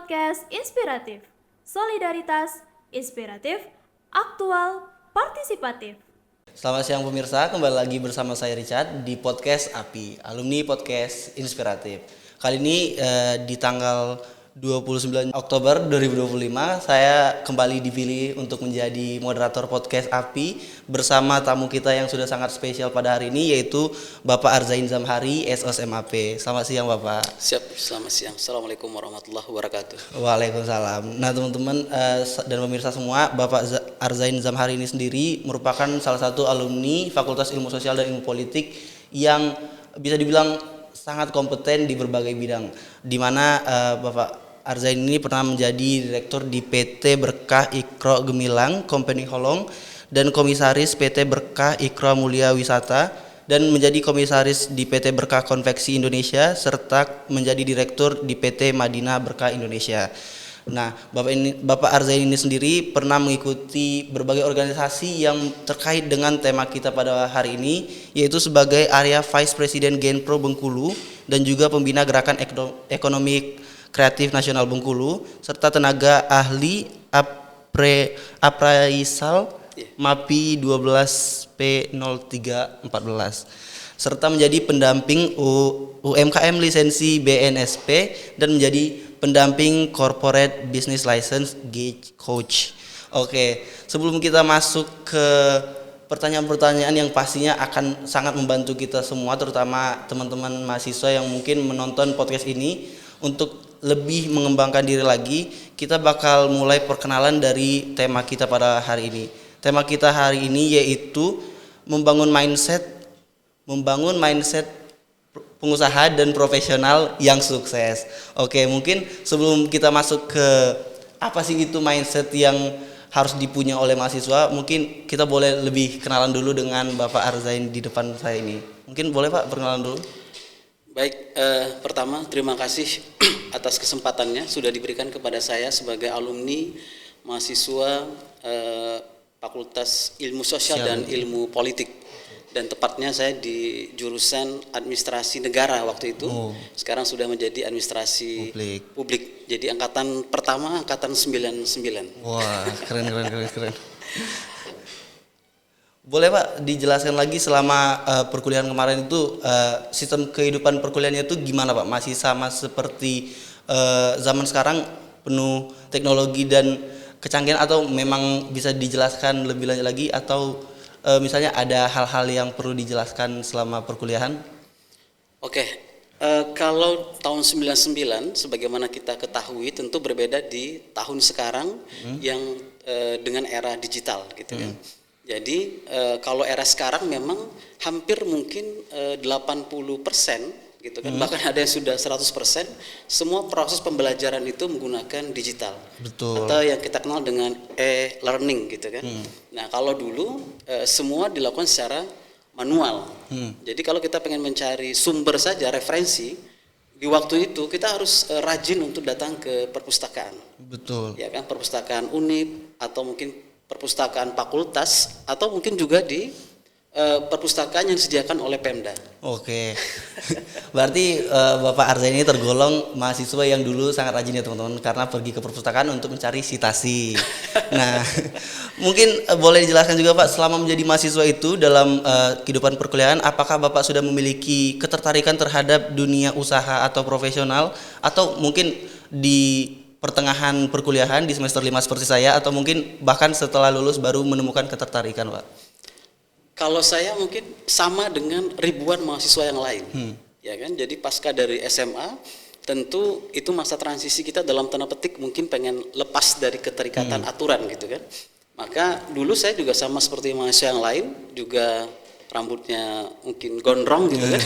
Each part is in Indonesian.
podcast inspiratif, solidaritas, inspiratif, aktual, partisipatif. Selamat siang pemirsa, kembali lagi bersama saya Richard di podcast API, Alumni Podcast Inspiratif. Kali ini di tanggal 29 Oktober 2025 saya kembali dipilih untuk menjadi moderator podcast API bersama tamu kita yang sudah sangat spesial pada hari ini, yaitu Bapak Arzain Zamhari, SOS MAP. Selamat siang Bapak. Siap, selamat siang. Assalamualaikum warahmatullahi wabarakatuh. Waalaikumsalam. Nah teman-teman dan pemirsa semua, Bapak Arzain Zamhari ini sendiri merupakan salah satu alumni Fakultas Ilmu Sosial dan Ilmu Politik yang bisa dibilang sangat kompeten di berbagai bidang, di mana Bapak Arzain ini pernah menjadi direktur di PT Berkah Ikro Gemilang, Company Holong, dan komisaris PT Berkah Ikro Mulia Wisata, dan menjadi komisaris di PT Berkah Konveksi Indonesia, serta menjadi direktur di PT Madinah Berkah Indonesia. Nah, Bapak Arzain ini sendiri pernah mengikuti berbagai organisasi yang terkait dengan tema kita pada hari ini, yaitu sebagai Area Vice President Genpro Bengkulu dan juga pembina Gerakan Ekonomi Kreatif Nasional Bengkulu, serta tenaga ahli appraisal MAPI 12P0314, serta menjadi pendamping UMKM lisensi BNSP dan menjadi pendamping Corporate Business License Gauge Coach. Oke, sebelum kita masuk ke pertanyaan-pertanyaan yang pastinya akan sangat membantu kita semua, terutama teman-teman mahasiswa yang mungkin menonton podcast ini, untuk lebih mengembangkan diri lagi, kita bakal mulai perkenalan dari tema kita pada hari ini. Tema kita hari ini yaitu membangun mindset pengusaha dan profesional yang sukses. Oke, mungkin sebelum kita masuk ke apa sih itu mindset yang harus dipunya oleh mahasiswa, mungkin kita boleh lebih kenalan dulu dengan Bapak Arzain di depan saya ini. Mungkin boleh Pak perkenalan dulu? Baik, pertama terima kasih atas kesempatannya sudah diberikan kepada saya sebagai alumni mahasiswa Fakultas Ilmu Sosial dan Ilmu Politik, dan tepatnya saya di jurusan Administrasi Negara waktu itu. Sekarang sudah menjadi Administrasi Publik. Jadi angkatan pertama, angkatan 99. Wah, keren. Boleh Pak dijelaskan lagi selama perkuliahan kemarin itu sistem kehidupan perkuliahannya itu gimana Pak? Masih sama seperti zaman sekarang penuh teknologi dan kecanggihan, atau memang bisa dijelaskan lebih lanjut lagi, atau misalnya ada hal-hal yang perlu dijelaskan selama perkuliahan? Oke, kalau tahun 99 sebagaimana kita ketahui tentu berbeda di tahun sekarang yang dengan era digital gitu kan. Jadi kalau era sekarang memang hampir mungkin 80% gitu kan, bahkan ada yang sudah 100%, semua proses pembelajaran itu menggunakan digital. Betul. Atau yang kita kenal dengan e-learning gitu kan. Nah, kalau dulu semua dilakukan secara manual. Jadi kalau kita pengen mencari sumber saja, referensi, di waktu itu kita harus rajin untuk datang ke perpustakaan. Betul. Ya kan, perpustakaan UNIP atau mungkin perpustakaan fakultas, atau mungkin juga di perpustakaan yang disediakan oleh Pemda. Oke. Berarti Bapak Arzain ini tergolong mahasiswa yang dulu sangat rajin ya teman-teman, karena pergi ke perpustakaan untuk mencari citasi. Nah, mungkin boleh dijelaskan juga Pak, selama menjadi mahasiswa itu dalam kehidupan perkuliahan, apakah Bapak sudah memiliki ketertarikan terhadap dunia usaha atau profesional, atau mungkin di pertengahan perkuliahan di semester 5 seperti saya, atau mungkin bahkan setelah lulus baru menemukan ketertarikan Pak? Kalau saya mungkin sama dengan ribuan mahasiswa yang lain, ya kan. Jadi pasca dari SMA, tentu itu masa transisi kita dalam tanda petik mungkin pengen lepas dari keterikatan aturan gitu kan. Maka dulu saya juga sama seperti mahasiswa yang lain, juga rambutnya mungkin gondrong gitu kan.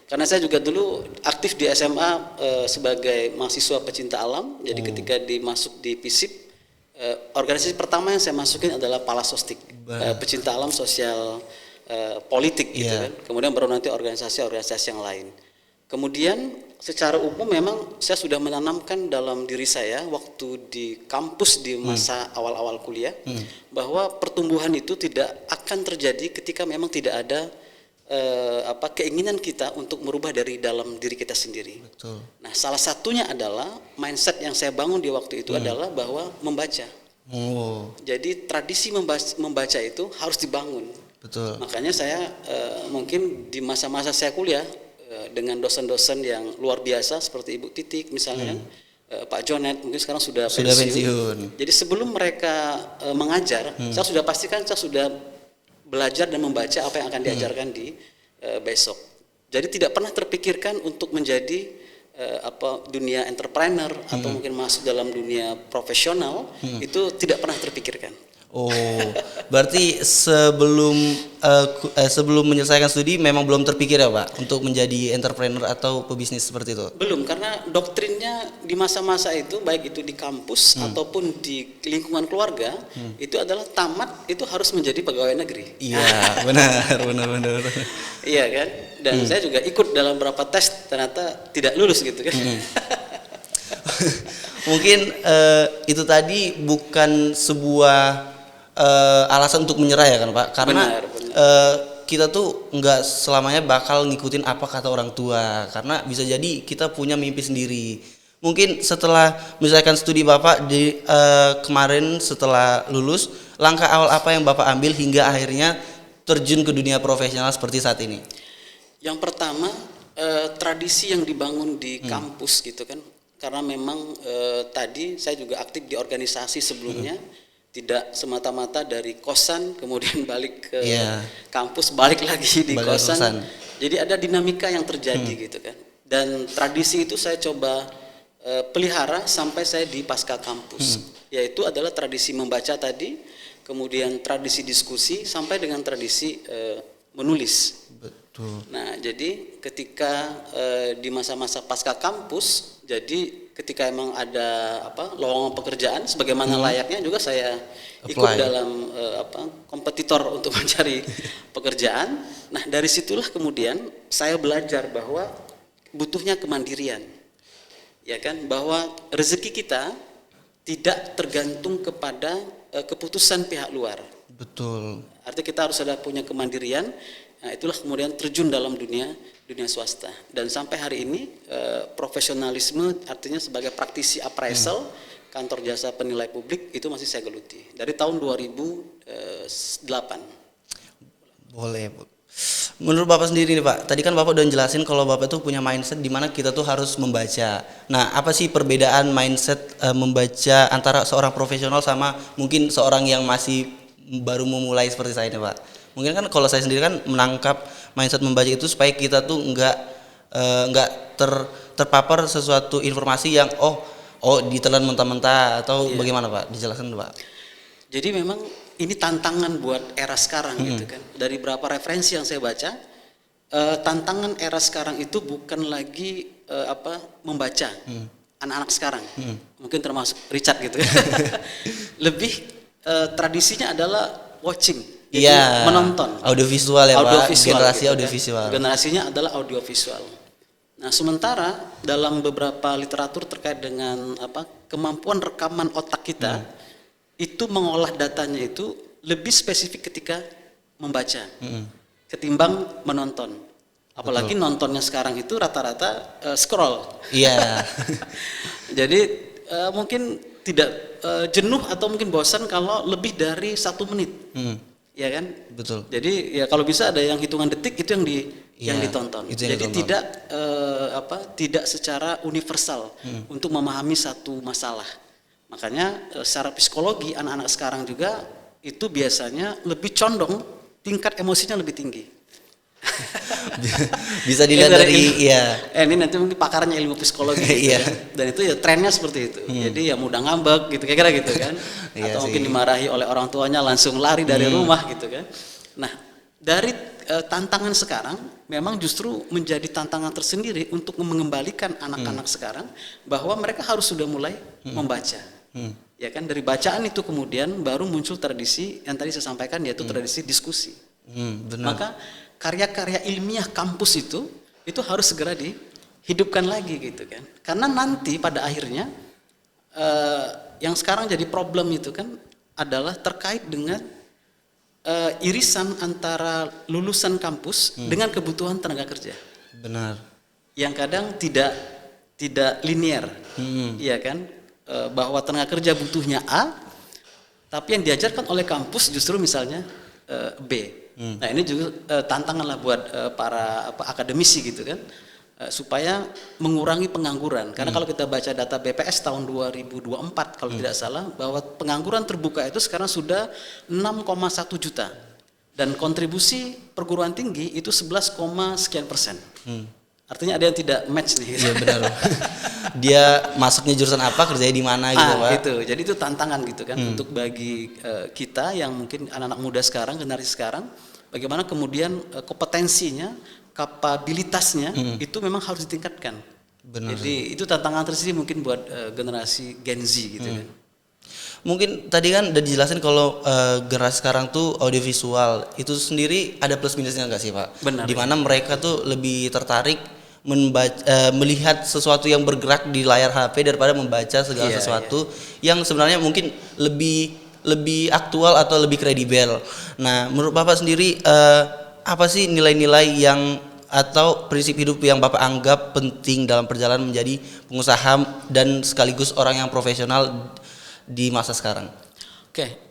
Karena saya juga dulu aktif di SMA sebagai mahasiswa pecinta alam. Jadi ketika dimasuk di FISIP, organisasi pertama yang saya masukin adalah Palasostik, pecinta alam sosial politik gitu kan. Kemudian baru nanti organisasi-organisasi yang lain. Kemudian secara umum memang saya sudah menanamkan dalam diri saya waktu di kampus di masa awal-awal kuliah, bahwa pertumbuhan itu tidak akan terjadi ketika memang tidak ada keinginan kita untuk merubah dari dalam diri kita sendiri. Betul. Nah, salah satunya adalah mindset yang saya bangun di waktu itu adalah bahwa membaca. Oh, Jadi tradisi membaca itu harus dibangun. betul. Makanya saya mungkin di masa-masa saya kuliah dengan dosen-dosen yang luar biasa seperti Ibu Titik misalnya, Pak Jonet mungkin sekarang sudah pensiun. Jadi sebelum mereka mengajar, saya sudah pastikan saya sudah belajar dan membaca apa yang akan diajarkan di besok. Jadi tidak pernah terpikirkan untuk menjadi dunia entrepreneur atau mungkin masuk dalam dunia profesional, itu tidak pernah terpikirkan. Oh, berarti sebelum menyelesaikan studi memang belum terpikir ya Pak untuk menjadi entrepreneur atau pebisnis seperti itu? Belum, karena doktrinnya di masa-masa itu baik itu di kampus ataupun di lingkungan keluarga itu adalah tamat itu harus menjadi pegawai negeri. Iya, benar. Iya kan? Dan saya juga ikut dalam beberapa tes ternyata tidak lulus gitu kan. Mungkin itu tadi bukan sebuah alasan untuk menyerah ya kan Pak, karena Benar. kita tuh nggak selamanya bakal ngikutin apa kata orang tua, karena bisa jadi kita punya mimpi sendiri. Mungkin setelah misalkan studi Bapak di kemarin setelah lulus, langkah awal apa yang Bapak ambil hingga akhirnya terjun ke dunia profesional seperti saat ini? Yang pertama tradisi yang dibangun di kampus gitu kan, karena memang tadi saya juga aktif di organisasi sebelumnya. Tidak semata-mata dari kosan kemudian balik ke kampus, balik lagi di kosan. Jadi ada dinamika yang terjadi gitu kan. Dan tradisi itu saya coba pelihara sampai saya di pasca kampus. Yaitu adalah tradisi membaca tadi, kemudian tradisi diskusi sampai dengan tradisi menulis. Betul. Nah, jadi ketika di masa-masa pasca kampus, jadi ketika emang ada lowongan pekerjaan sebagaimana layaknya juga saya ikut dalam kompetitor untuk mencari pekerjaan. Nah, dari situlah kemudian saya belajar bahwa butuhnya kemandirian. Ya kan, bahwa rezeki kita tidak tergantung kepada keputusan pihak luar. Betul. Artinya kita harus ada punya kemandirian. Nah, itulah kemudian terjun dalam dunia swasta, dan sampai hari ini profesionalisme artinya sebagai praktisi appraisal kantor jasa penilai publik itu masih saya geluti dari tahun 2008. Boleh. Menurut Bapak sendiri nih Pak, tadi kan Bapak udah jelasin kalau Bapak tuh punya mindset di mana kita tuh harus membaca. Nah, apa sih perbedaan mindset membaca antara seorang profesional sama mungkin seorang yang masih baru memulai seperti saya nih Pak? Mungkin kan kalau saya sendiri kan menangkap mindset membaca itu supaya kita tuh nggak terpapar sesuatu informasi yang ditelan mentah-mentah atau bagaimana Pak? Dijelaskan Pak. Jadi memang ini tantangan buat era sekarang gitu kan. Dari berapa referensi yang saya baca, tantangan era sekarang itu bukan lagi membaca anak-anak sekarang. Mungkin termasuk Richard gitu. Lebih tradisinya adalah watching. Iya, menonton. Audiovisual ya Pak, generasi gitu, audiovisual. Kan? Generasinya adalah audiovisual. Nah, sementara dalam beberapa literatur terkait dengan kemampuan rekaman otak kita, itu mengolah datanya itu lebih spesifik ketika membaca, ketimbang menonton. Apalagi nontonnya sekarang itu rata-rata scroll. Iya. Jadi mungkin tidak jenuh atau mungkin bosan kalau lebih dari 1 menit. Ya kan? Betul. Jadi ya kalau bisa ada yang hitungan detik itu yang ditonton. Jadi tidak secara universal untuk memahami satu masalah. Makanya secara psikologi anak-anak sekarang juga itu biasanya lebih condong tingkat emosinya lebih tinggi. Bisa dilihat dari ini nanti mungkin pakarnya ilmu psikologi gitu kan. Dan itu ya trennya seperti itu. Jadi ya mudah ngambek gitu kira-kira gitu kan. Atau mungkin dimarahi oleh orang tuanya langsung lari dari rumah gitu kan. Nah, dari tantangan sekarang memang justru menjadi tantangan tersendiri untuk mengembalikan anak-anak sekarang bahwa mereka harus sudah mulai membaca. Ya kan, dari bacaan itu kemudian baru muncul tradisi yang tadi saya sampaikan, yaitu tradisi diskusi. Maka karya-karya ilmiah kampus itu harus segera dihidupkan lagi gitu kan. Karena nanti pada akhirnya yang sekarang jadi problem itu kan adalah terkait dengan irisan antara lulusan kampus dengan kebutuhan tenaga kerja. Benar. Yang kadang tidak linear, iya kan? Bahwa tenaga kerja butuhnya A, tapi yang diajarkan oleh kampus justru misalnya B. Nah ini juga tantangan lah buat para akademisi gitu kan, supaya mengurangi pengangguran. Karena kalau kita baca data BPS tahun 2024 kalau tidak salah, bahwa pengangguran terbuka itu sekarang sudah 6,1 juta dan kontribusi perguruan tinggi itu 11, sekian persen. Artinya ada yang tidak match nih. Iya benar. Dia masuknya jurusan apa, kerjanya di mana gitu, Pak. Gitu. Jadi itu tantangan gitu kan untuk bagi kita yang mungkin anak-anak muda sekarang, generasi sekarang, bagaimana kemudian kompetensinya, kapabilitasnya itu memang harus ditingkatkan. Benar. Jadi itu tantangan tersendiri mungkin buat generasi Gen Z gitu kan. Mungkin tadi kan udah dijelasin kalau generasi sekarang tuh audiovisual itu sendiri ada plus minusnya nggak sih, Pak? Benar. Dimana mereka tuh lebih tertarik melihat sesuatu yang bergerak di layar HP daripada membaca segala sesuatu yang sebenarnya mungkin lebih aktual atau lebih kredibel. Nah, menurut Bapak sendiri apa sih nilai-nilai yang atau prinsip hidup yang Bapak anggap penting dalam perjalanan menjadi pengusaha dan sekaligus orang yang profesional di masa sekarang? Oke,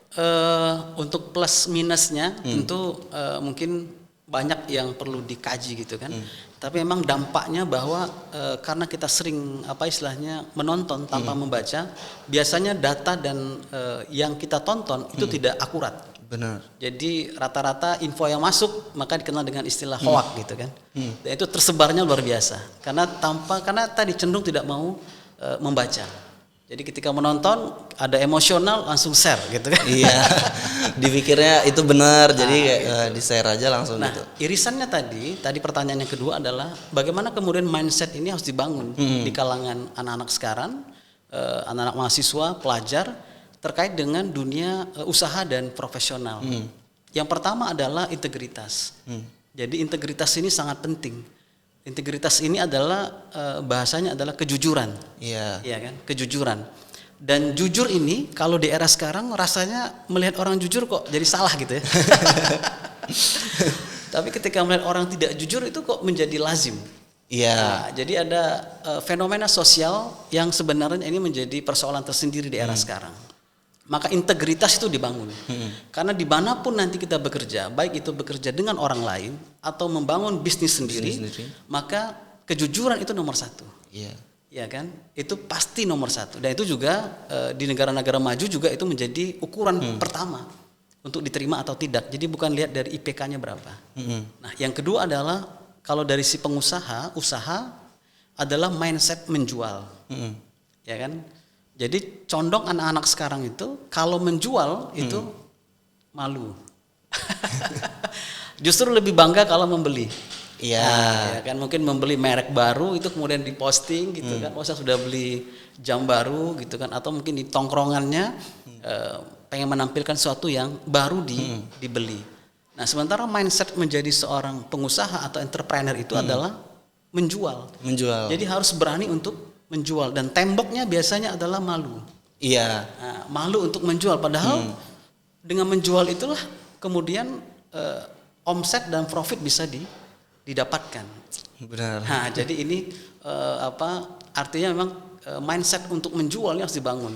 untuk plus minusnya tentu mungkin banyak yang perlu dikaji gitu kan. Tapi memang dampaknya bahwa karena kita sering istilahnya menonton tanpa membaca, biasanya data dan yang kita tonton itu tidak akurat. Benar. Jadi rata-rata info yang masuk maka dikenal dengan istilah hoak gitu kan. Dan itu tersebarnya luar biasa. Karena tadi cenderung tidak mau membaca. Jadi ketika menonton ada emosional langsung share gitu kan. Iya. Dipikirnya itu benar, jadi kayak di-share aja langsung gitu. Irisannya tadi pertanyaan yang kedua adalah bagaimana kemudian mindset ini harus dibangun di kalangan anak-anak sekarang, anak-anak mahasiswa, pelajar terkait dengan dunia usaha dan profesional. Yang pertama adalah integritas. Jadi integritas ini sangat penting. Integritas ini adalah bahasanya adalah kejujuran. Iya kan? Kejujuran. Dan jujur ini kalau di era sekarang rasanya melihat orang jujur kok jadi salah gitu ya. Tapi ketika melihat orang tidak jujur itu kok menjadi lazim. Iya. Nah, jadi ada fenomena sosial yang sebenarnya ini menjadi persoalan tersendiri di era sekarang. Maka integritas itu dibangun. Karena dimanapun nanti kita bekerja, baik itu bekerja dengan orang lain atau membangun bisnis sendiri, maka kejujuran itu nomor satu. Iya. Ya kan? Itu pasti nomor satu. Dan itu juga di negara-negara maju juga itu menjadi ukuran pertama untuk diterima atau tidak. Jadi bukan lihat dari IPK-nya berapa. Nah, yang kedua adalah kalau dari si pengusaha, usaha adalah mindset menjual. Ya kan? Jadi condong anak-anak sekarang itu kalau menjual itu malu. Justru lebih bangga kalau membeli. Iya. Ya kan mungkin membeli merek baru itu kemudian diposting gitu kan. Oh saya sudah beli jam baru gitu kan, atau mungkin di tongkrongannya pengen menampilkan sesuatu yang baru dibeli. Nah, sementara mindset menjadi seorang pengusaha atau entrepreneur itu adalah menjual. Jadi harus berani untuk menjual, dan temboknya biasanya adalah malu. Iya. Nah, malu untuk menjual, padahal dengan menjual itulah kemudian omset dan profit bisa didapatkan. Benar. Nah, jadi ini artinya memang mindset untuk menjual harus dibangun.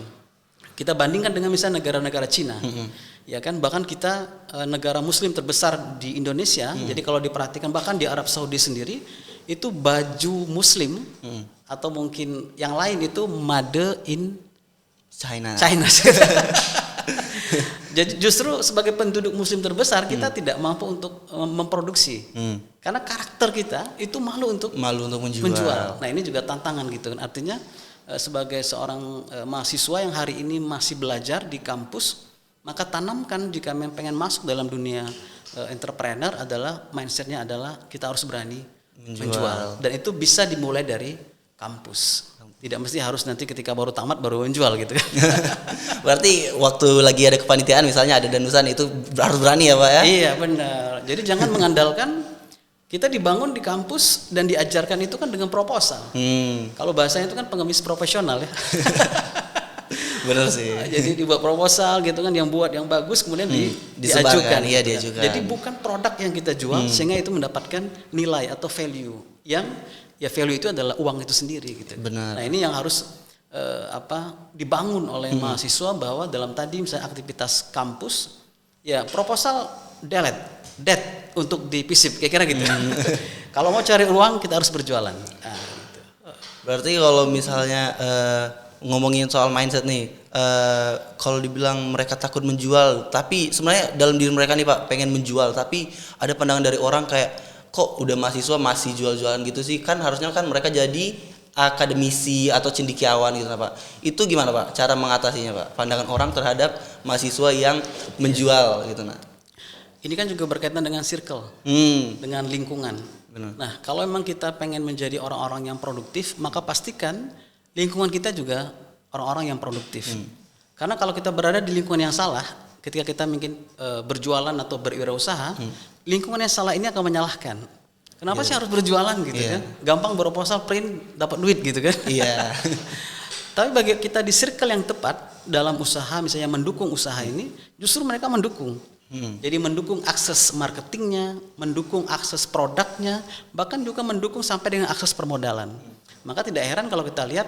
Kita bandingkan dengan misalnya negara-negara Cina. Ya kan, bahkan kita negara muslim terbesar di Indonesia. Jadi kalau diperhatikan bahkan di Arab Saudi sendiri itu baju muslim atau mungkin yang lain itu made in China. Jadi justru sebagai penduduk muslim terbesar kita tidak mampu untuk memproduksi. Karena karakter kita itu malu untuk menjual. Nah, ini juga tantangan gitu kan. Artinya sebagai seorang mahasiswa yang hari ini masih belajar di kampus, maka tanamkan jika pengen masuk dalam dunia entrepreneur adalah mindsetnya adalah kita harus berani menjual. Dan itu bisa dimulai dari kampus. Tidak mesti harus nanti ketika baru tamat baru menjual gitu kan. Berarti waktu lagi ada kepanitiaan misalnya ada danusan itu harus berani ya Pak ya? Iya benar. Jadi jangan mengandalkan kita dibangun di kampus dan diajarkan itu kan dengan proposal. Kalau bahasanya itu kan pengemis profesional ya. Bener sih. Jadi dibuat proposal gitu kan, yang buat yang bagus kemudian disebarkan, diajukan. iya, gitu. diajukan. Jadi bukan produk yang kita jual sehingga itu mendapatkan nilai atau value yang ya value itu adalah uang itu sendiri gitu. Benar. Nah, ini yang harus dibangun oleh mahasiswa, bahwa dalam tadi misalnya aktivitas kampus ya proposal dead untuk di FISIP kira-kira gitu. Kalau mau cari uang kita harus berjualan. Nah, gitu. Berarti kalau misalnya ngomongin soal mindset nih, kalau dibilang mereka takut menjual, tapi sebenarnya dalam diri mereka nih Pak pengen menjual, tapi ada pandangan dari orang kayak kok udah mahasiswa masih jual-jualan gitu sih, kan harusnya kan mereka jadi akademisi atau cendekiawan gitu Pak. Itu gimana Pak cara mengatasinya Pak? Pandangan orang terhadap mahasiswa yang menjual gitu nah. Ini kan juga berkaitan dengan circle, dengan lingkungan. Benar. Nah, kalau memang kita pengen menjadi orang-orang yang produktif, maka pastikan lingkungan kita juga orang-orang yang produktif. Karena kalau kita berada di lingkungan yang salah, ketika kita mungkin berjualan atau berwirausaha, lingkungan yang salah ini akan menyalahkan. Kenapa sih harus berjualan gitu kan? Gampang proposal print dapat duit gitu kan? Iya. Tapi bagi kita di circle yang tepat dalam usaha, misalnya mendukung usaha ini, justru mereka mendukung. Jadi mendukung akses marketingnya, mendukung akses produknya, bahkan juga mendukung sampai dengan akses permodalan. Maka tidak heran kalau kita lihat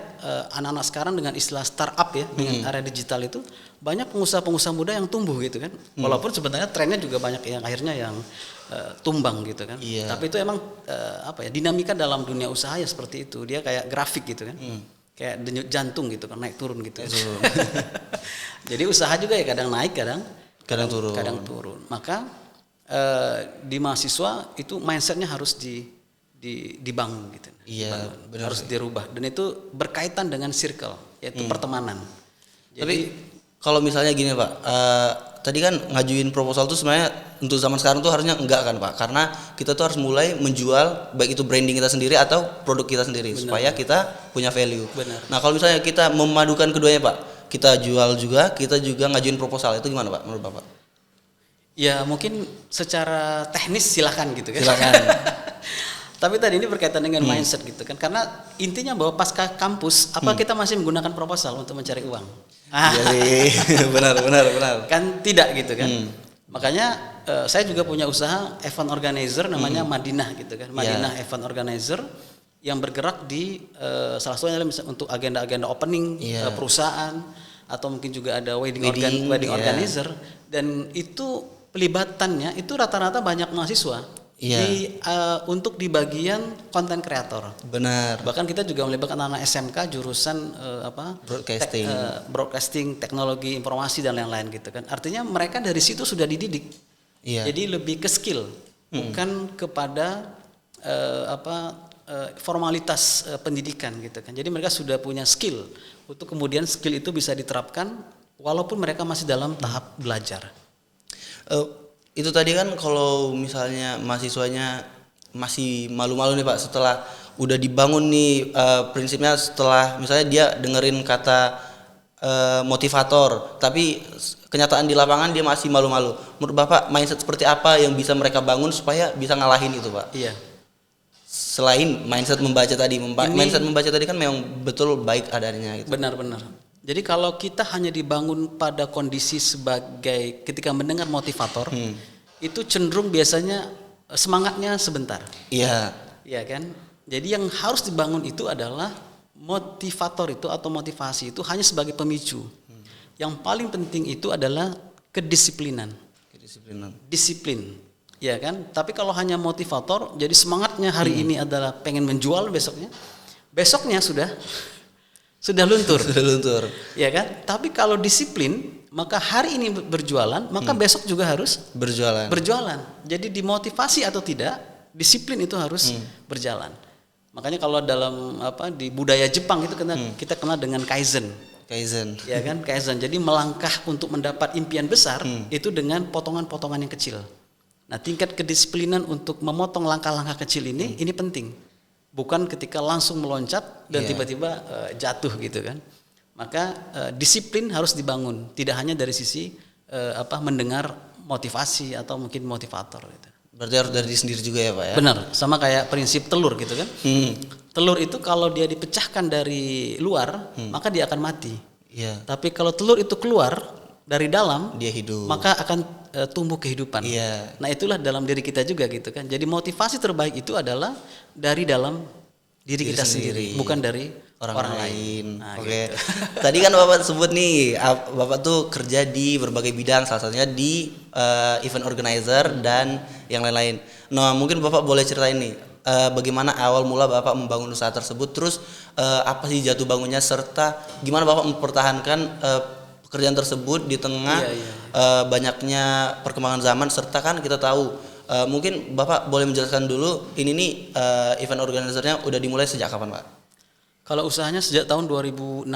anak-anak sekarang dengan istilah startup ya, dengan area digital itu banyak pengusaha-pengusaha muda yang tumbuh gitu kan. Walaupun sebenarnya trennya juga banyak yang akhirnya yang tumbang gitu kan. Iya. Tapi itu emang dinamika dalam dunia usaha ya seperti itu. Dia kayak grafik gitu kan. Kayak denyut jantung gitu kan, naik turun gitu. Jadi usaha juga ya kadang naik, kadang turun. Maka di mahasiswa itu mindsetnya harus dibangun gitu. Iya, benar harus sih. dirubah, dan itu berkaitan dengan circle, yaitu pertemanan. Tapi kalau misalnya gini Pak, tadi kan ngajuin proposal tuh sebenarnya untuk zaman sekarang tuh harusnya enggak kan Pak, karena kita tuh harus mulai menjual baik itu branding kita sendiri atau produk kita sendiri. Benar. Supaya kita punya value. Benar. Nah kalau misalnya kita memadukan keduanya Pak, kita jual juga, kita juga ngajuin proposal, itu gimana Pak menurut Bapak? Ya mungkin secara teknis silakan gitu kan. Silakan. Tapi tadi ini berkaitan dengan mindset gitu kan, karena intinya bahwa pasca kampus apa kita masih menggunakan proposal untuk mencari uang? Jadi benar. Kan tidak gitu kan. Makanya saya juga punya usaha event organizer namanya Madinah gitu kan. Madinah Event Organizer yang bergerak di salah satunya adalah untuk agenda-agenda opening perusahaan, atau mungkin juga ada wedding organizer, dan itu pelibatannya itu rata-rata banyak mahasiswa. Untuk di bagian konten kreator. Benar. Bahkan kita juga melibatkan anak SMK jurusan broadcasting, teknologi informasi dan lain-lain gitu kan. Artinya mereka dari situ sudah dididik. Jadi lebih ke skill, bukan kepada formalitas pendidikan gitu kan. Jadi mereka sudah punya skill untuk kemudian skill itu bisa diterapkan walaupun mereka masih dalam tahap belajar. Itu tadi kan kalau misalnya mahasiswanya masih malu-malu nih Pak, setelah udah dibangun nih prinsipnya, setelah misalnya dia dengerin kata motivator, tapi kenyataan di lapangan dia masih malu-malu. Menurut Bapak mindset seperti apa yang bisa mereka bangun supaya bisa ngalahin itu Pak? Iya. Selain mindset membaca tadi, mindset membaca tadi kan memang betul baik adanya gitu. Benar-benar. Jadi kalau kita hanya dibangun pada kondisi sebagai ketika mendengar motivator, itu cenderung biasanya semangatnya sebentar. Iya. Iya kan? Jadi yang harus dibangun itu adalah motivator itu atau motivasi itu hanya sebagai pemicu. Yang paling penting itu adalah kedisiplinan. Disiplin. Ya kan? Tapi kalau hanya motivator, jadi semangatnya hari ini adalah pengen menjual, besoknya sudah luntur. Ya kan? Tapi kalau disiplin, maka hari ini berjualan, maka besok juga harus berjualan. Jadi dimotivasi atau tidak, disiplin itu harus berjalan. Makanya kalau dalam di budaya Jepang itu kita kenal dengan kaizen. Ya kan? Kaizen. Jadi melangkah untuk mendapat impian besar itu dengan potongan-potongan yang kecil. Nah, tingkat kedisiplinan untuk memotong langkah-langkah kecil ini penting. Bukan ketika langsung meloncat dan tiba-tiba jatuh gitu kan. Maka disiplin harus dibangun, tidak hanya dari sisi mendengar motivasi atau mungkin motivator gitu. Berarti harus dari diri sendiri juga ya Pak ya? Benar, sama kayak prinsip telur gitu kan. Telur itu kalau dia dipecahkan dari luar, maka dia akan mati. Iya. Tapi kalau telur itu keluar dari dalam, Dia hidup. maka akan tumbuh kehidupan. Iya. Nah, itulah dalam diri kita juga gitu kan. Jadi motivasi terbaik itu adalah dari dalam diri kita sendiri, bukan dari orang lain. Nah, Oke. gitu. Tadi kan Bapak sebut nih, Bapak tuh kerja di berbagai bidang, salah satunya di event organizer dan yang lain-lain. Nah, mungkin Bapak boleh ceritain nih, bagaimana awal mula Bapak membangun usaha tersebut, terus apa sih jatuh bangunnya, serta gimana Bapak mempertahankan pekerjaan tersebut di tengah banyaknya perkembangan zaman, serta kan kita tahu mungkin Bapak boleh menjelaskan dulu ini nih event organizernya udah dimulai sejak kapan, Pak? Kalau usahanya sejak tahun 2016.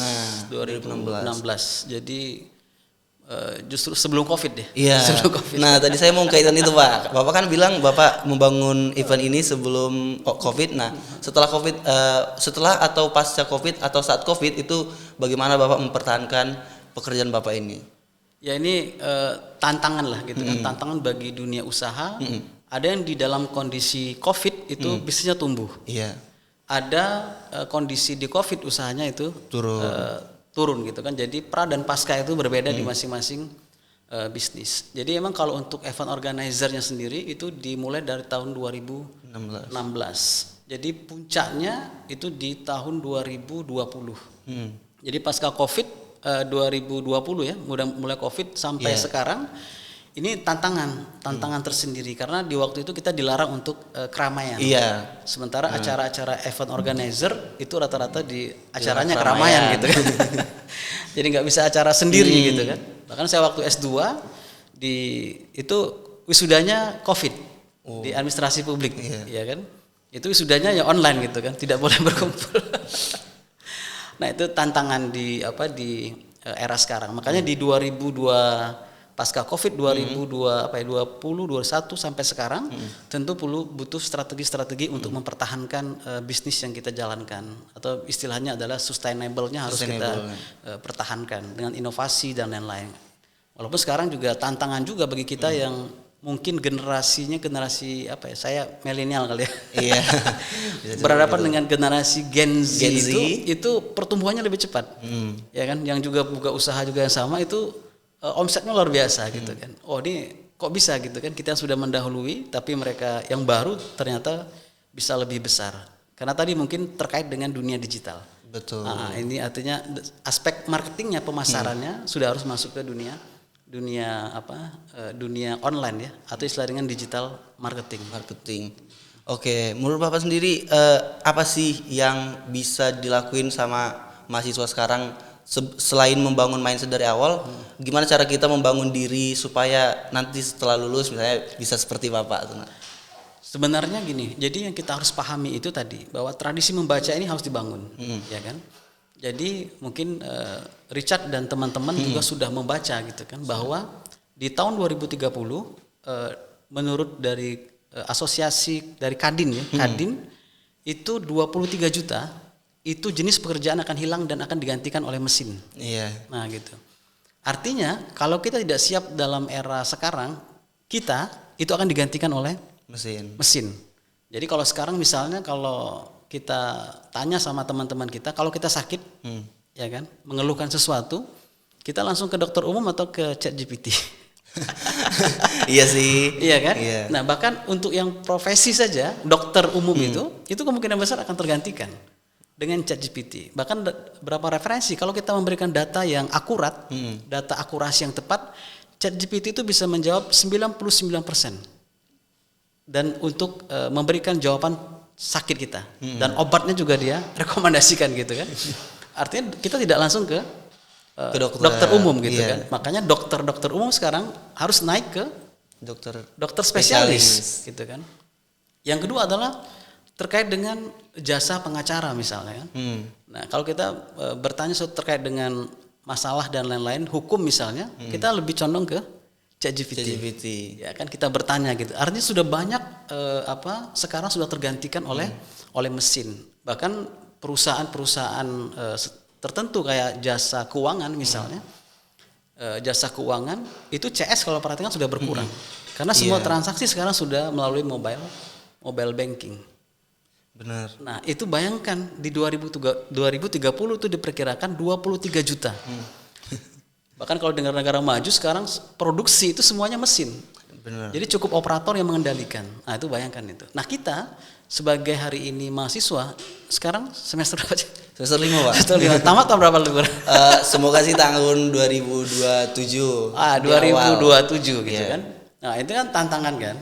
Nah, 2016. Jadi justru sebelum Covid ya. Iya. Sebelum Covid. Nah, tadi saya mau kaitan itu, Pak. Bapak kan bilang Bapak membangun event ini sebelum Covid. Nah, setelah Covid, setelah atau pasca Covid atau saat Covid itu bagaimana Bapak mempertahankan pekerjaan Bapak ini? Ya ini tantangan lah gitu kan, tantangan bagi dunia usaha. Ada yang di dalam kondisi Covid itu bisnisnya tumbuh. Iya. Ada kondisi di Covid usahanya itu turun gitu kan. Jadi pra dan pasca itu berbeda di masing-masing bisnis. Jadi emang kalau untuk event organizernya sendiri itu dimulai dari tahun 2016. Jadi puncaknya itu di tahun 2020. Jadi pasca Covid 2020 ya, mulai Covid sampai sekarang ini tantangan tersendiri karena di waktu itu kita dilarang untuk keramaian. Iya. Sementara acara-acara event organizer itu rata-rata di acaranya keramaian gitu kan. Jadi nggak bisa acara sendiri gitu kan. Bahkan saya waktu S2 itu wisudanya Covid di administrasi publik, ya kan. Itu wisudanya ya online gitu kan, tidak boleh berkumpul. Nah, itu tantangan di era sekarang. Makanya di 2002 pasca Covid 2020 21 sampai sekarang tentu butuh strategi-strategi untuk mempertahankan bisnis yang kita jalankan, atau istilahnya adalah sustainable-nya harus kita pertahankan dengan inovasi dan lain-lain. Walaupun sekarang juga tantangan juga bagi kita yang mungkin generasi saya milenial kali ya. Iya. Berhadapan dengan generasi Gen Z itu pertumbuhannya lebih cepat. Ya kan, yang juga buka usaha juga yang sama itu omsetnya luar biasa gitu kan. Oh, ini kok bisa gitu kan, kita sudah mendahului tapi mereka yang baru ternyata bisa lebih besar. Karena tadi mungkin terkait dengan dunia digital. Betul. Nah, ini artinya aspek marketingnya, pemasarannya sudah harus masuk ke dunia online ya, atau istilah dengan digital marketing. Oke, menurut Bapak sendiri apa sih yang bisa dilakuin sama mahasiswa sekarang selain membangun mindset dari awal? Gimana cara kita membangun diri supaya nanti setelah lulus misalnya bisa seperti Bapak? Sebenarnya gini, jadi yang kita harus pahami itu tadi bahwa tradisi membaca ini harus dibangun, ya kan? Jadi mungkin Richard dan teman-teman juga sudah membaca gitu kan, bahwa di tahun 2030 menurut dari asosiasi dari Kadin ya, Kadin itu 23 juta itu jenis pekerjaan akan hilang dan akan digantikan oleh mesin. Iya. Nah gitu. Artinya kalau kita tidak siap dalam era sekarang, kita itu akan digantikan oleh mesin. Jadi kalau sekarang misalnya kalau kita tanya sama teman-teman kita, kalau kita sakit, ya kan, mengeluhkan sesuatu, kita langsung ke dokter umum atau ke ChatGPT. Iya sih. Iya kan? Iya. Nah bahkan untuk yang profesi saja, dokter umum itu kemungkinan besar akan tergantikan dengan ChatGPT. Bahkan berapa referensi, kalau kita memberikan data yang akurat, data akurasi yang tepat, ChatGPT itu bisa menjawab 99%. Dan untuk memberikan jawaban sakit kita, dan obatnya juga dia rekomendasikan gitu kan. Artinya kita tidak langsung ke dokter umum gitu kan. Makanya dokter umum sekarang harus naik ke dokter spesialis gitu kan. Yang kedua adalah terkait dengan jasa pengacara misalnya kan. Nah, kalau kita bertanya terkait dengan masalah dan lain-lain, hukum misalnya, kita lebih condong ke ChatGPT. Ya kan, kita bertanya gitu. Artinya sudah banyak sekarang sudah tergantikan oleh mesin. Bahkan perusahaan-perusahaan tertentu kayak jasa keuangan misalnya. Jasa keuangan itu CS kalau perhatikan sudah berkurang. Karena semua transaksi sekarang sudah melalui mobile banking. Benar. Nah, itu bayangkan di 2030 itu diperkirakan 23 juta. Bahkan kalau di negara maju sekarang produksi itu semuanya mesin. Benar. Jadi cukup operator yang mengendalikan. Nah, itu bayangkan itu. Nah, kita sebagai hari ini mahasiswa sekarang semester apa aja? Semester 5, Pak. Semester 5. Tamat tahun berapa lu? Semoga sih tahun 2027. 2027 gitu Iya. kan. Nah, itu kan tantangan kan.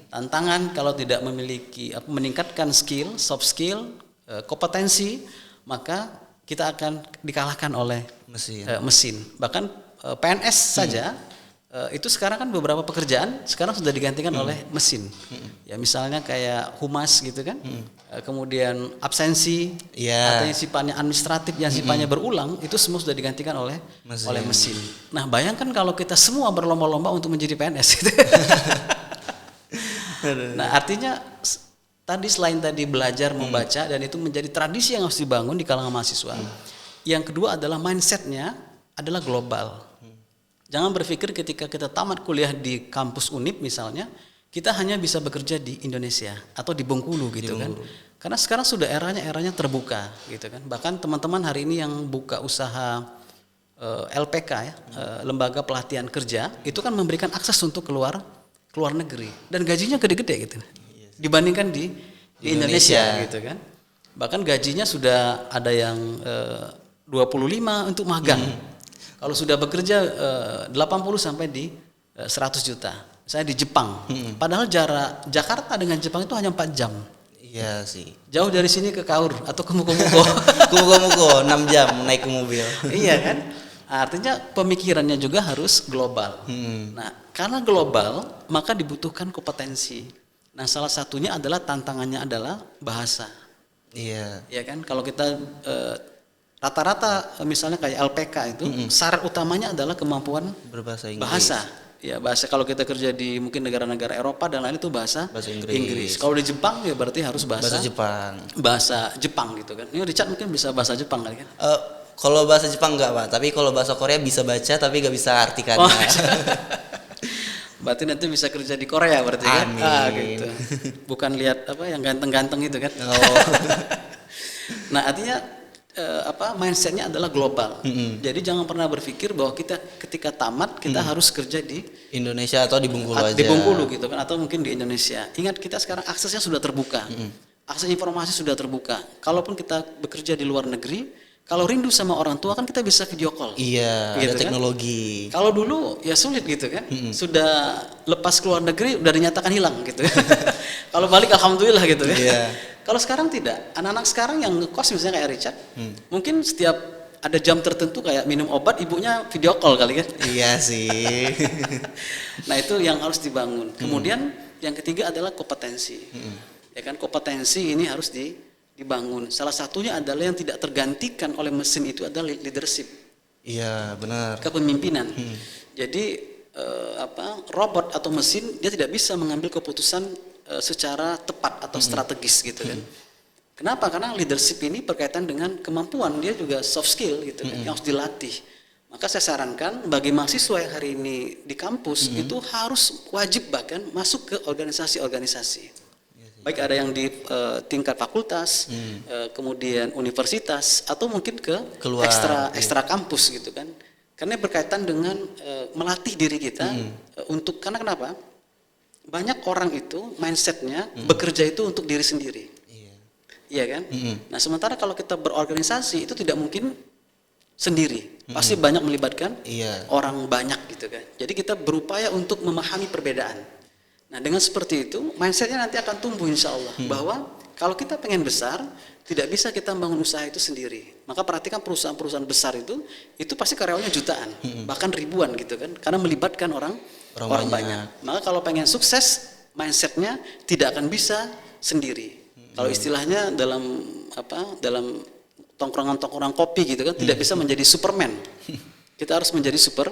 Tantangan kalau tidak memiliki meningkatkan skill, soft skill, kompetensi, maka kita akan dikalahkan oleh mesin. Bahkan PNS saja itu sekarang kan beberapa pekerjaan sekarang sudah digantikan oleh mesin. Ya misalnya kayak humas gitu kan. Kemudian absensi atau yang sifatnya administratif yang sifatnya berulang itu semua sudah digantikan oleh mesin. Nah, bayangkan kalau kita semua berlomba-lomba untuk menjadi PNS gitu. Nah, artinya tadi selain tadi belajar membaca dan itu menjadi tradisi yang harus dibangun di kalangan mahasiswa. Yang kedua adalah mindsetnya adalah global. Jangan berpikir ketika kita tamat kuliah di kampus Unip misalnya, kita hanya bisa bekerja di Indonesia atau di Bengkulu gitu kan. Karena sekarang sudah eranya terbuka gitu kan. Bahkan teman-teman hari ini yang buka usaha LPK ya, lembaga pelatihan kerja, itu kan memberikan akses untuk keluar negeri dan gajinya gede-gede gitu. Dibandingkan di Indonesia gitu kan. Bahkan gajinya sudah ada yang 25 untuk magang. Kalau sudah bekerja 80 sampai di 100 juta. Saya di Jepang. Padahal jarak Jakarta dengan Jepang itu hanya 4 jam. Iya sih. Jauh dari sini ke Kaur atau ke Mukomuko. Muko 6 jam naik ke mobil. Iya kan? Artinya pemikirannya juga harus global. Nah, karena global maka dibutuhkan kompetensi. Nah, salah satunya adalah tantangannya adalah bahasa. Iya. Ya kan? Kalau kita rata-rata misalnya kayak LPK itu syarat utamanya adalah kemampuan Berbahasa Inggris. bahasa. Ya, bahasa kalau kita kerja di mungkin negara-negara Eropa dan lain itu bahasa Inggris. Kalau di Jepang ya berarti harus bahasa Jepang. Bahasa Jepang gitu kan. Ini Richard mungkin bisa bahasa Jepang kali kan? Kalau bahasa Jepang enggak, Pak, tapi kalau bahasa Korea bisa baca tapi enggak bisa artikannya. Berarti nanti bisa kerja di Korea berarti kan? Amin. Gitu. Bukan lihat apa yang ganteng-ganteng itu kan? Nah, artinya mindsetnya adalah global. Mm-hmm. Jadi jangan pernah berpikir bahwa kita ketika tamat kita harus kerja di Indonesia atau di Bengkulu aja. Di Bengkulu gitu kan, atau mungkin di Indonesia. Ingat kita sekarang aksesnya sudah terbuka. Akses informasi sudah terbuka. Kalaupun kita bekerja di luar negeri, kalau rindu sama orang tua kan kita bisa video call. Iya, gitu ada teknologi. Kan? Kalau dulu ya sulit gitu kan. Sudah lepas keluar negeri udah dinyatakan hilang gitu. Kalau balik alhamdulillah gitu kan. Iya. Kalau sekarang tidak. Anak-anak sekarang yang ngekos misalnya kayak Richard, mungkin setiap ada jam tertentu kayak minum obat ibunya video call kali kan. Iya sih. Nah, itu yang harus dibangun. Kemudian yang ketiga adalah kompetensi. Ya kan, kompetensi ini harus dibangun. Salah satunya adalah yang tidak tergantikan oleh mesin itu adalah leadership. Iya, benar. Kepemimpinan. Jadi robot atau mesin dia tidak bisa mengambil keputusan secara tepat atau strategis gitu kan. Kenapa? Karena leadership ini berkaitan dengan kemampuan, dia juga soft skill gitu kan, yang harus dilatih. Maka saya sarankan bagi mahasiswa yang hari ini di kampus itu harus wajib bahkan masuk ke organisasi-organisasi. Baik ada yang di tingkat fakultas, kemudian universitas atau mungkin ke ekstra kampus gitu kan. Karena berkaitan dengan melatih diri kita untuk, karena kenapa? Banyak orang itu mindsetnya bekerja itu untuk diri sendiri. Iya kan? Nah, sementara kalau kita berorganisasi itu tidak mungkin sendiri. Pasti banyak melibatkan orang banyak gitu kan. Jadi kita berupaya untuk memahami perbedaan. Nah, dengan seperti itu mindsetnya nanti akan tumbuh insya Allah. Bahwa kalau kita pengen besar, tidak bisa kita membangun usaha itu sendiri. Maka perhatikan perusahaan-perusahaan besar itu pasti karyawannya jutaan, bahkan ribuan gitu kan. Karena melibatkan orang banyak. Maka kalau pengen sukses, mindsetnya tidak akan bisa sendiri. Kalau istilahnya dalam tongkrongan kopi gitu kan, tidak bisa menjadi Superman. Kita harus menjadi super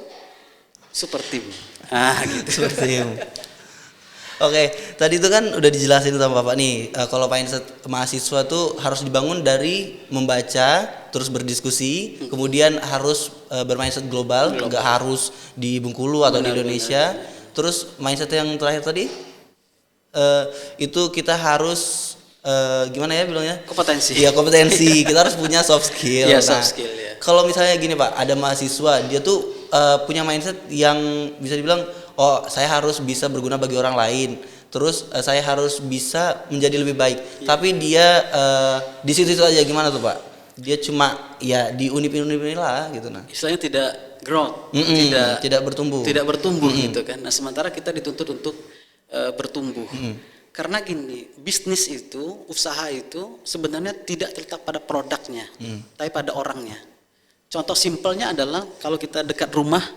team. Gitu. Super team. Oke, tadi itu kan udah dijelasin sama Bapak nih, kalau mindset mahasiswa tuh harus dibangun dari membaca, terus berdiskusi, kemudian harus bermindset global, nggak harus di Bengkulu atau di Indonesia. Terus mindset yang terakhir tadi, itu kita harus gimana ya bilangnya? Kompetensi. Iya, kompetensi. Kita harus punya soft skill. Iya, soft skill ya. Kalau misalnya gini Pak, ada mahasiswa dia tuh punya mindset yang bisa dibilang, oh saya harus bisa berguna bagi orang lain. Terus saya harus bisa menjadi lebih baik. Tapi dia di situ-situ aja, gimana tuh Pak? Dia cuma ya di univ-univ lah gitu nah. Istilahnya tidak growth, tidak bertumbuh. Tidak bertumbuh gitu kan. Nah, sementara kita dituntut untuk bertumbuh. Karena gini, bisnis itu, usaha itu sebenarnya tidak terletak pada produknya, tapi pada orangnya. Contoh simpelnya adalah kalau kita dekat rumah,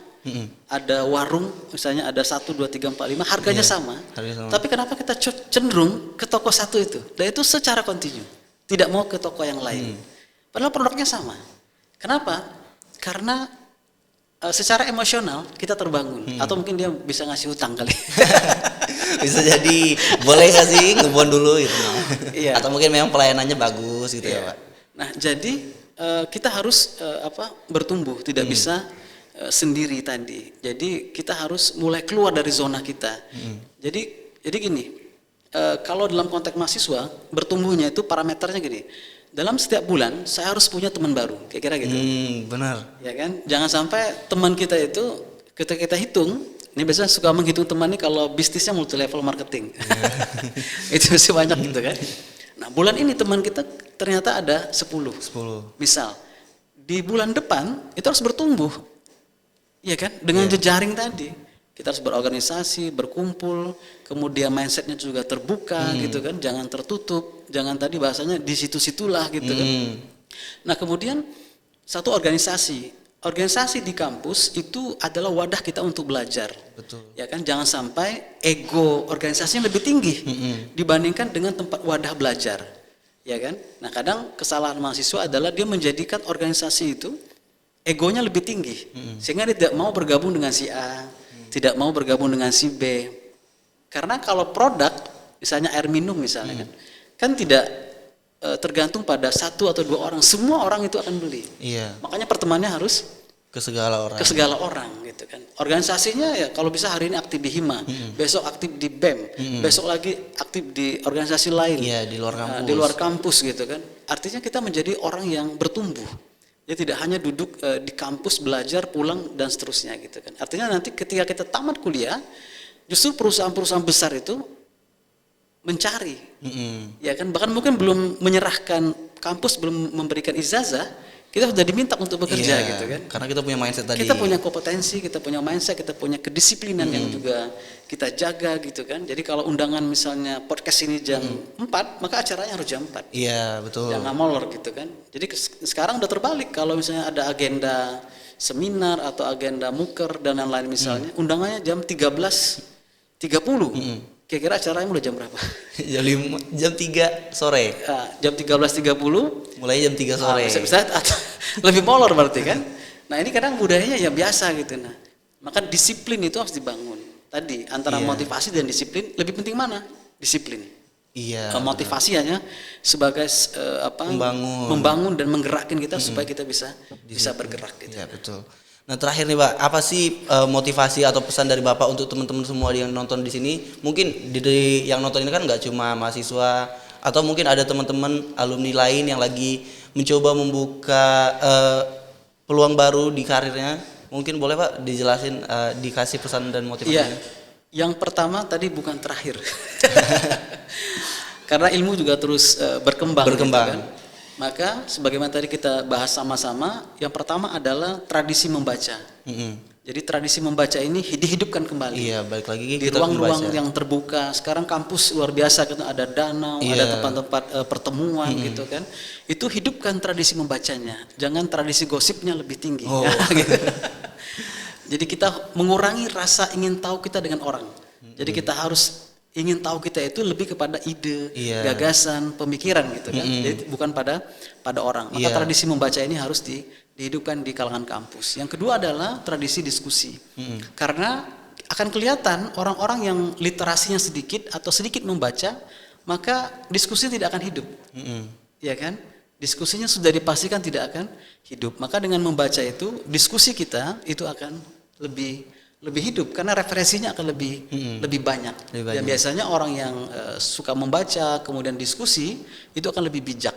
ada warung, misalnya ada 1, 2, 3, 4, 5, harganya sama. Tapi kenapa kita cenderung ke toko satu itu? Dan itu secara kontinu, tidak mau ke toko yang lain. Padahal produknya sama. Kenapa? Karena secara emosional kita terbangun, atau mungkin dia bisa ngasih hutang kali. Bisa jadi, boleh nggak sih ngebon dulu gitu. Iya. Atau mungkin memang pelayanannya bagus gitu ya Pak. Nah, jadi kita harus bertumbuh, tidak bisa sendiri tadi. Jadi kita harus mulai keluar dari zona kita. Jadi gini, kalau dalam konteks mahasiswa bertumbuhnya itu parameternya gini. Dalam setiap bulan saya harus punya teman baru, kira-kira gitu. Benar. Ya kan? Jangan sampai teman kita itu ketika kita hitung, ini biasanya suka menghitung teman ini kalau bisnisnya multi level marketing. Itu masih banyak gitu kan. Nah, bulan ini teman kita ternyata ada 10. Misal di bulan depan itu harus bertumbuh. Iya kan? Dengan jejaring tadi. Kita harus berorganisasi, berkumpul, kemudian mindsetnya juga terbuka gitu kan, jangan tertutup, jangan tadi bahasanya di situ-situlah gitu kan. Nah, kemudian satu organisasi di kampus itu adalah wadah kita untuk belajar. Betul. Ya kan, jangan sampai ego organisasinya lebih tinggi dibandingkan dengan tempat wadah belajar. Ya kan? Nah, kadang kesalahan mahasiswa adalah dia menjadikan organisasi itu egonya lebih tinggi, sehingga dia tidak mau bergabung dengan si A, tidak mau bergabung dengan si B. Karena kalau produk, misalnya air minum misalnya kan tidak tergantung pada 1 atau 2 orang, semua orang itu akan beli. Iya. Makanya pertemanannya harus Ke segala orang gitu kan. Organisasinya ya kalau bisa hari ini aktif di Hima, besok aktif di BEM, besok lagi aktif di organisasi lain. Iya, di luar kampus. Di luar kampus gitu kan. Artinya kita menjadi orang yang bertumbuh. Dia tidak hanya duduk di kampus belajar, pulang dan seterusnya gitu kan. Artinya nanti ketika kita tamat kuliah, justru perusahaan-perusahaan besar itu mencari, ya kan, bahkan mungkin belum menyerahkan kampus, belum memberikan ijazah, kita sudah diminta untuk bekerja gitu kan. Karena kita punya mindset tadi. Kita punya kompetensi, kita punya mindset, kita punya kedisiplinan yang juga kita jaga gitu kan. Jadi kalau undangan misalnya podcast ini jam 4, maka acaranya harus jam 4. Iya, betul. Jangan molor gitu kan. Jadi sekarang udah terbalik, kalau misalnya ada agenda seminar atau agenda muker dan lain-lain misalnya, undangannya jam 13.30. Kira-kira acaranya mulai jam berapa? jam 3 sore. Jam 13.30. Mulai jam 3 sore. Bisa lebih molor berarti kan. Nah, ini kadang budayanya ya biasa gitu. Nah, maka disiplin itu harus dibangun. Tadi antara motivasi dan disiplin, lebih penting mana? Disiplin. Iya. Motivasi hanya sebagai membangun dan menggerakkan kita supaya kita bisa bergerak gitu. Iya, betul. Nah, terakhir nih Pak, apa sih motivasi atau pesan dari Bapak untuk teman-teman semua yang nonton di sini? Mungkin dari yang nonton ini kan nggak cuma mahasiswa, atau mungkin ada teman-teman alumni lain yang lagi mencoba membuka peluang baru di karirnya. Mungkin boleh Pak dijelasin, dikasih pesan dan motivasinya. Iya. Yang pertama tadi bukan terakhir. Karena ilmu juga terus berkembang. Gitu kan? Maka sebagaimana tadi kita bahas sama-sama, yang pertama adalah tradisi membaca. Jadi tradisi membaca ini dihidupkan kembali. Iya, balik lagi di ruang-ruang yang terbuka. Sekarang kampus luar biasa, gitu, ada danau, ada tempat-tempat pertemuan gitu kan. Itu hidupkan tradisi membacanya. Jangan tradisi gosipnya lebih tinggi. Gitu. Jadi kita mengurangi rasa ingin tahu kita dengan orang. Jadi kita harus ingin tahu kita itu lebih kepada ide, gagasan, pemikiran gitu kan. Jadi bukan pada orang. Maka tradisi membaca ini harus dihidupkan di kalangan kampus. Yang kedua adalah tradisi diskusi. Karena akan kelihatan orang-orang yang literasinya sedikit atau sedikit membaca, maka diskusi tidak akan hidup. Ya kan? Diskusinya sudah dipastikan tidak akan hidup. Maka dengan membaca itu, diskusi kita itu akan lebih lebih hidup karena referensinya akan lebih banyak. Lebih banyak. Dan biasanya orang yang suka membaca kemudian diskusi itu akan lebih bijak.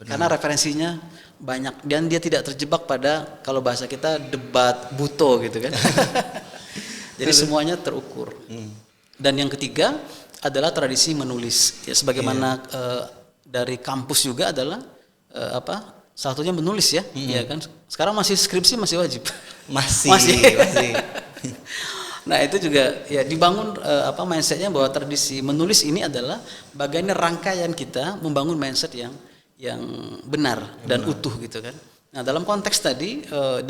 Karena referensinya banyak dan dia tidak terjebak pada kalau bahasa kita debat buto gitu kan. Jadi semuanya terukur. Dan yang ketiga adalah tradisi menulis. Ya sebagaimana dari kampus juga adalah satunya menulis ya, ya kan. Sekarang masih skripsi masih wajib. Masih. Nah itu juga ya dibangun mindsetnya bahwa tradisi menulis ini adalah bagian rangkaian kita membangun mindset yang benar dan utuh gitu kan. Nah dalam konteks tadi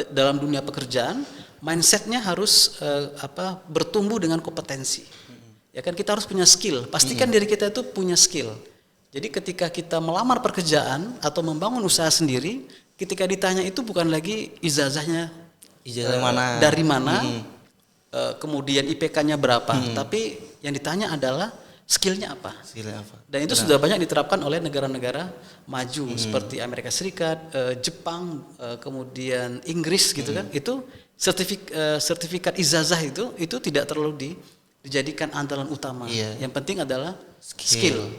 dalam dunia pekerjaan mindsetnya harus bertumbuh dengan kompetensi. Ya kan kita harus punya skill. Pastikan diri kita itu punya skill. Jadi ketika kita melamar pekerjaan atau membangun usaha sendiri, ketika ditanya itu bukan lagi ijazahnya mana, dari mana, kemudian IPK-nya berapa, tapi yang ditanya adalah skillnya apa. Dan itu sudah banyak diterapkan oleh negara-negara maju seperti Amerika Serikat, Jepang, kemudian Inggris gitu kan. Itu sertifikat ijazah itu tidak terlalu dijadikan andalan utama. Yang penting adalah skill.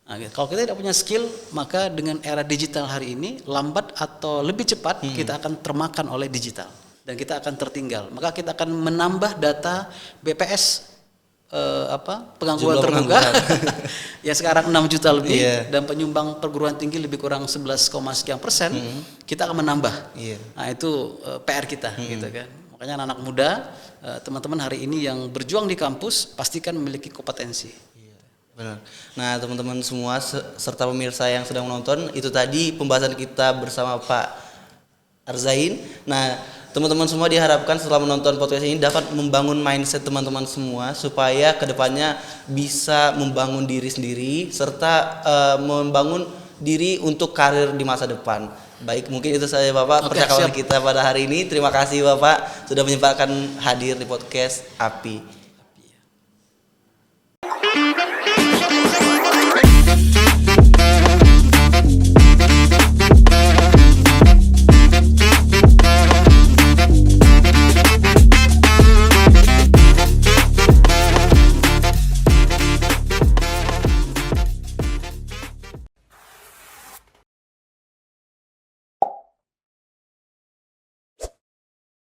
Nah, kalau kita tidak punya skill, maka dengan era digital hari ini lambat atau lebih cepat kita akan termakan oleh digital dan kita akan tertinggal. Maka kita akan menambah data BPS pengangguran terbuka ya sekarang 6 juta lebih dan penyumbang perguruan tinggi lebih kurang 11, sekian persen, kita akan menambah. Nah itu PR kita gitu kan. Makanya anak-anak muda, teman-teman hari ini yang berjuang di kampus pastikan memiliki kompetensi. Benar. Nah teman-teman semua serta pemirsa yang sedang menonton, itu tadi pembahasan kita bersama Pak Arzain. Nah teman-teman semua diharapkan setelah menonton podcast ini dapat membangun mindset teman-teman semua supaya kedepannya bisa membangun diri sendiri serta membangun diri untuk karir di masa depan. Baik, mungkin itu saja Bapak percakapan kita pada hari ini. Terima kasih Bapak sudah menyempatkan hadir di podcast API.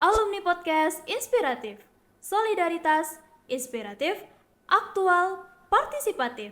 Alumni Podcast Inspiratif. Solidaritas, inspiratif, aktual, partisipatif.